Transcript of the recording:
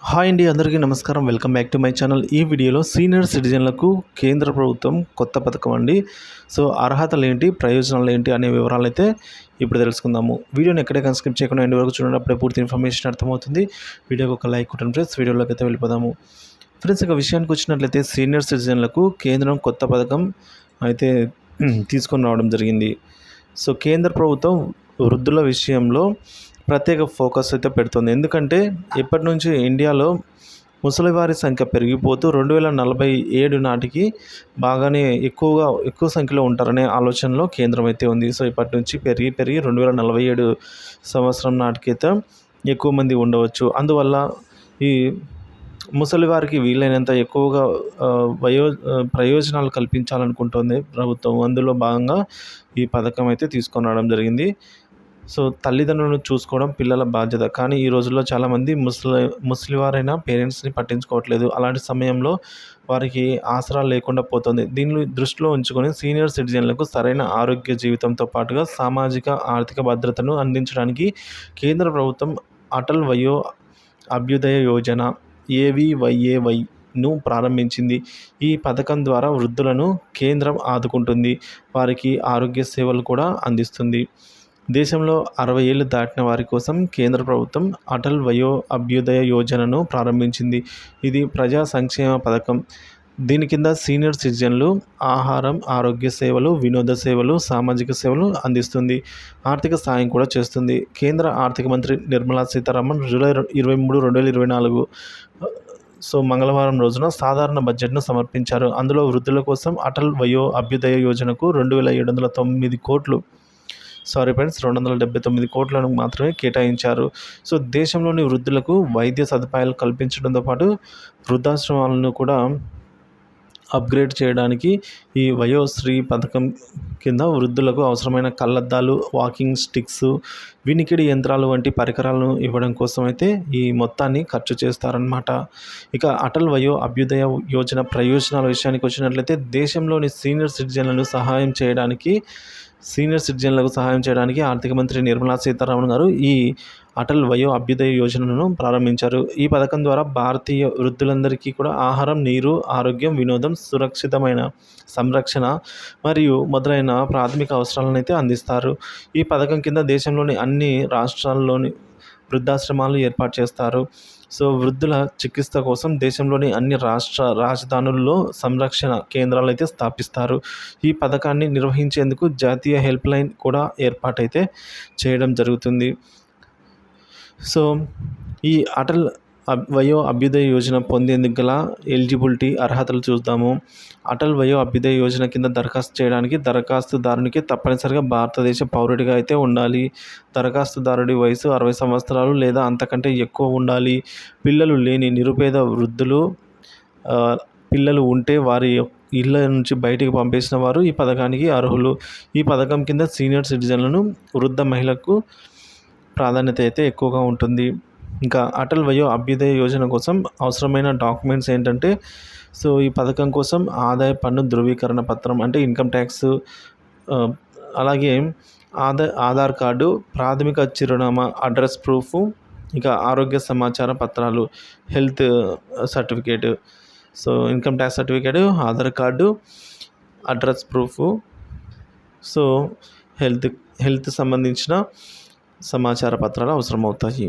Hi అండి, అందరికీ నమస్కారం. Welcome back to my channel. ఈ వీడియోలో సీనియర్ సిటిజన్లకు కేంద్ర ప్రభుత్వం కొత్త పథకం అండి. సో అర్హతలు ఏంటి, ప్రయోజనాలు ఏంటి అనే వివరాలు అయితే ఇప్పుడు తెలుసుకుందాము. వీడియోని ఎక్కడే స్కిప్ చేయకుండా ఎండ్ వరకు చూడండి, అప్పుడే పూర్తి ఇన్ఫర్మేషన్ అర్థమవుతుంది. వీడియోకి ఒక లైక్ కొట్టండి ఫ్రెండ్స్. వీడియోలోకి అయితే వెళ్ళిపోదాము ఫ్రెండ్స్. ఇక విషయానికి వచ్చినట్లయితే సీనియర్ సిటిజన్లకు కేంద్రం కొత్త పథకం అయితే తీసుకొని రావడం జరిగింది. సో కేంద్ర ప్రభుత్వం వృద్ధుల విషయంలో ప్రత్యేక ఫోకస్ అయితే పెడుతుంది. ఎందుకంటే ఇప్పటి నుంచి ఇండియాలో ముసలివారి సంఖ్య పెరిగిపోతూ 2047 నాటికి బాగానే ఎక్కువ సంఖ్యలో ఉంటారనే ఆలోచనలో కేంద్రం అయితే ఉంది. సో ఇప్పటి నుంచి పెరిగి 2047 సంవత్సరం నాటికైతే ఎక్కువ మంది ఉండవచ్చు. అందువల్ల ఈ ముసలివారికి వీలైనంత ఎక్కువగా ప్రయోజనాలు కల్పించాలనుకుంటుంది ప్రభుత్వం. అందులో భాగంగా ఈ పథకం అయితే తీసుకొని రావడం జరిగింది. సో తల్లిదండ్రులను చూసుకోవడం పిల్లల బాధ్యత. కానీ ఈ రోజుల్లో చాలామంది ముసలివారైన పేరెంట్స్ని పట్టించుకోవట్లేదు. అలాంటి సమయంలో వారికి ఆసరా లేకుండా పోతుంది. దీన్ని దృష్టిలో ఉంచుకొని సీనియర్ సిటిజన్లకు సరైన ఆరోగ్య జీవితంతో పాటుగా సామాజిక ఆర్థిక భద్రతను అందించడానికి కేంద్ర ప్రభుత్వం అటల్ వయో అభ్యుదయ యోజన AVYAYను ప్రారంభించింది. ఈ పథకం ద్వారా వృద్ధులను కేంద్రం ఆదుకుంటుంది, వారికి ఆరోగ్య సేవలు కూడా అందిస్తుంది. దేశంలో 60 ఏళ్లు దాటిన వారి కోసం కేంద్ర ప్రభుత్వం అటల్ వయో అభ్యుదయ యోజనను ప్రారంభించింది. ఇది ప్రజా సంక్షేమ పథకం. దీని కింద సీనియర్ సిటిజన్లు ఆహారం, ఆరోగ్య సేవలు, వినోద సేవలు, సామాజిక సేవలు అందిస్తుంది. ఆర్థిక సాయం కూడా చేస్తుంది. కేంద్ర ఆర్థిక మంత్రి నిర్మలా సీతారామన్ జూలై 23, 2024 సో మంగళవారం రోజున సాధారణ బడ్జెట్ను సమర్పించారు. అందులో వృద్ధుల కోసం అటల్ వయో అభ్యుదయ యోజనకు 2,709 కోట్లు 279 కోట్లను మాత్రమే కేటాయించారు. సో దేశంలోని వృద్ధులకు వైద్య సదుపాయాలు కల్పించడంతో పాటు వృద్ధాశ్రమాలను కూడా అప్గ్రేడ్ చేయడానికి ఈ వయోశ్రీ పథకం కింద వృద్ధులకు అవసరమైన కళ్ళద్దాలు, వాకింగ్ స్టిక్స్, వినికిడి యంత్రాలు వంటి పరికరాలను ఇవ్వడం కోసం అయితే ఈ మొత్తాన్ని ఖర్చు చేస్తారన్నమాట. ఇక అటల్ వయో అభ్యుదయ యోజన ప్రయోజనాల విషయానికి వచ్చినట్లయితే దేశంలోని సీనియర్ సిటిజన్లకు సహాయం చేయడానికి ఆర్థిక మంత్రి నిర్మలా సీతారామన్ గారు ఈ అటల్ వయో అభ్యుదయ యోజనను ప్రారంభించారు. ఈ పథకం ద్వారా భారతీయ వృద్ధులందరికీ కూడా ఆహారం, నీరు, ఆరోగ్యం, వినోదం, సురక్షితమైన సంరక్షణ మరియు మొదలైన ప్రాథమిక అవసరాలను అయితే అందిస్తారు. ఈ పథకం కింద దేశంలోని అన్ని రాష్ట్రాల్లోని వృద్ధాశ్రమాలు ఏర్పాటు చేస్తారు. సో వృద్ధుల చికిత్స కోసం దేశంలోని అన్ని రాజధానుల్లో సంరక్షణ కేంద్రాలు అయితే స్థాపిస్తారు. ఈ పథకాన్ని నిర్వహించేందుకు జాతీయ హెల్ప్ లైన్ కూడా ఏర్పాటైతే చేయడం జరుగుతుంది. సో ఈ అటల్ వయో అభ్యుదయ యోజన పొందేందుకు గల ఎలిజిబిలిటీ అర్హతలు చూద్దాము. అటల్ వయో అభ్యుదయ యోజన కింద దరఖాస్తు చేయడానికి దరఖాస్తుదారునికి తప్పనిసరిగా భారతదేశ పౌరుడిగా అయితే ఉండాలి. దరఖాస్తుదారుడి వయసు 60 సంవత్సరాలు లేదా అంతకంటే ఎక్కువ ఉండాలి. పిల్లలు లేని నిరుపేద వృద్ధులు పిల్లలు ఉంటే వారి ఇళ్ళ నుంచి బయటికి పంపేసిన వారు ఈ పథకానికి అర్హులు. ఈ పథకం కింద సీనియర్ సిటిజన్లను వృద్ధ మహిళలకు ప్రాధాన్యత అయితే ఎక్కువగా ఉంటుంది. ఇంకా అటల్ వయో అభ్యుదయ యోజన కోసం అవసరమైన డాక్యుమెంట్స్ ఏంటంటే, సో ఈ పథకం కోసం ఆదాయ పన్ను ధృవీకరణ పత్రం అంటే ఇన్కమ్ ట్యాక్స్, అలాగే ఆధార్ కార్డు, ప్రాథమిక చిరునామా అడ్రస్ ప్రూఫ్, ఇంకా ఆరోగ్య సమాచార పత్రాలు, health certificate, so income tax certificate, Aadhaar card, address proof, so health సంబంధించిన సమాచార పత్రాలు అవసరమవుతాయి.